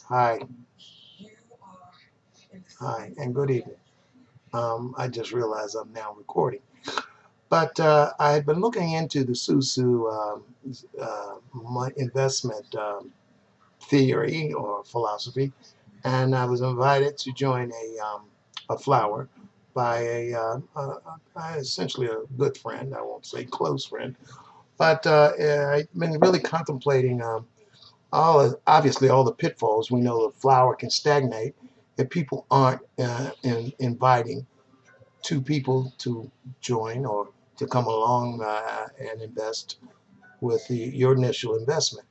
Hi, hi, and good evening. I just realized I'm now recording. But I had been looking into the Sou Sou my investment theory or philosophy, and I was invited to join a flower by essentially a good friend. I won't say close friend, but I've been really contemplating obviously all the pitfalls. We know the flower can stagnate if people aren't inviting two people to join or to come along and invest with your initial investment.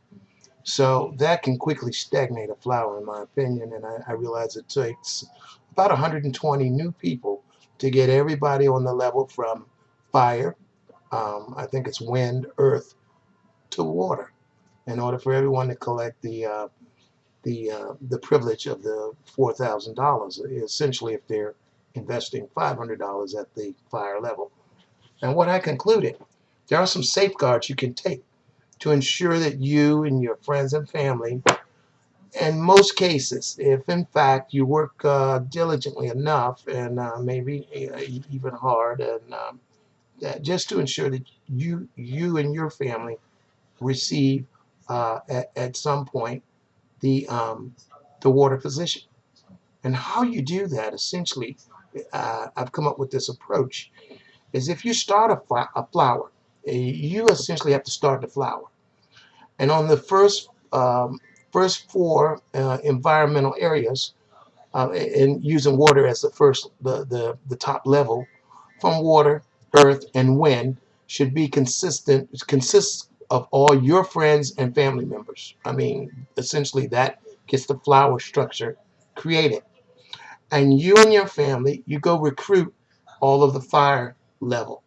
So that can quickly stagnate a flower, in my opinion. And I realize it takes about 120 new people to get everybody on the level from fire, I think it's wind, earth, to water, in order for everyone to collect the privilege of the $4,000. Essentially, if they're investing $500 at the fire level. And what I concluded, there are some safeguards you can take to ensure that you and your friends and family, in most cases, if in fact you work diligently enough and maybe even hard, and just to ensure that you and your family receive at some point the water position. And how you do that, essentially, I've come up with this approach, is if you start a flower, you essentially have to start the flower. And on the first four environmental areas, and using water as the first, the top level, from water, earth, and wind, should be consistent. It consists of all your friends and family members. I mean, essentially, that gets the flower structure created. And you and your family, you go recruit all of the fire level.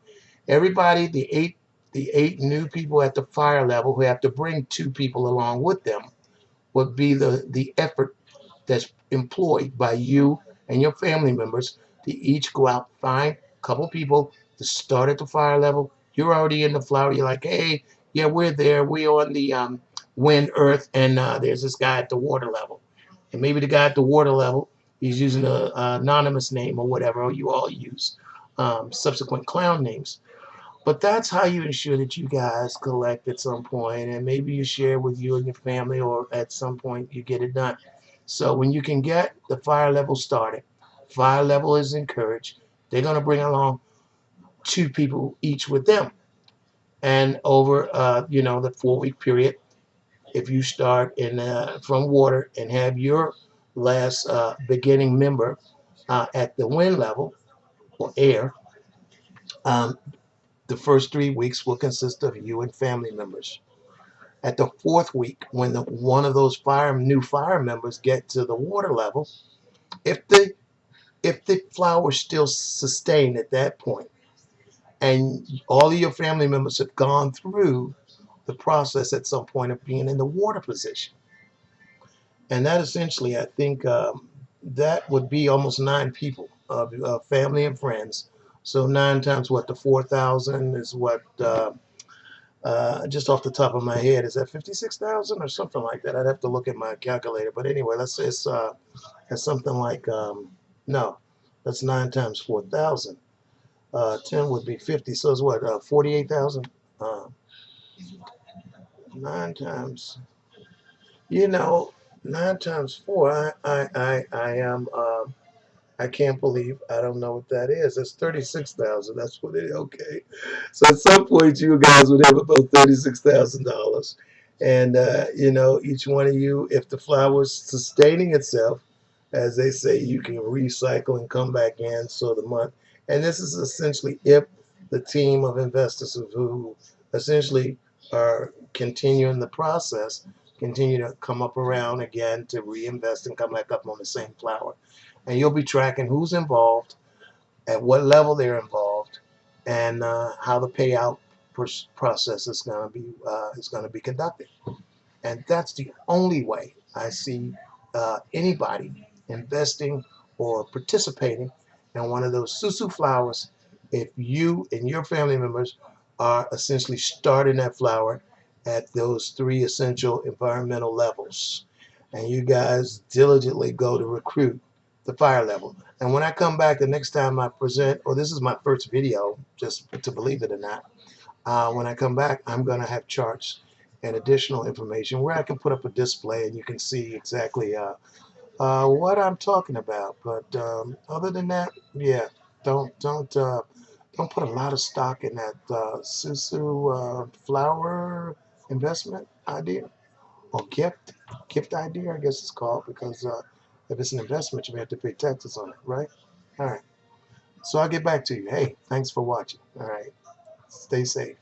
Everybody, the eight new people at the fire level who have to bring two people along with them would be the effort that's employed by you and your family members to each go out, find a couple people to start at the fire level. You're already in the flower. You're like, hey, yeah, we're there. We're on the wind, earth, and there's this guy at the water level. And maybe the guy at the water level, he's using a anonymous name or whatever you all use, subsequent clown names. But that's how you ensure that you guys collect at some point, and maybe you share with you and your family, or at some point you get it done. So when you can get the fire level started, fire level is encouraged. They're going to bring along two people each with them, and over the 4 week period, if you start in from water and have your last beginning member at the wind level or air, um, the first 3 weeks will consist of you and family members. At the fourth week, when one of those new fire members get to the water level, if the flower is still sustained at that point, and all of your family members have gone through the process at some point of being in the water position, and that essentially, I think, that would be almost nine people of family and friends. So nine times what, the 4,000 is what. Just off the top of my head, is that 56,000 or something like that? I'd have to look at my calculator. But anyway, let's say it's something like no, that's nine times 4,000. 10 would be 50. So it's what, 48,000. Uh, nine times, you know, nine times four. I am. I can't believe I don't know what that is. That's 36,000. That's what it is. Okay. So at some point, you guys would have about $36,000. And, each one of you, if the flower is sustaining itself, as they say, you can recycle and come back in. So the month. And this is essentially if the team of investors who essentially are continuing the process continue to come up around again to reinvest and come back up on the same flower, and you'll be tracking who's involved, at what level they're involved, and how the payout process is going to be conducted. And that's the only way I see anybody investing or participating in one of those Sou Sou flowers if you and your family members are essentially starting that flower at those three essential environmental levels. and you guys diligently go to recruit the fire level. And when I come back the next time I present, or this is my first video, just to believe it or not, when I come back, I'm going to have charts and additional information where I can put up a display and you can see exactly what I'm talking about. But other than that, yeah, don't put a lot of stock in that Sou Sou flower investment idea or gift idea, I guess it's called, because if it's an investment, you may have to pay taxes on it, right? All right. So I'll get back to you. Hey, thanks for watching. All right. Stay safe.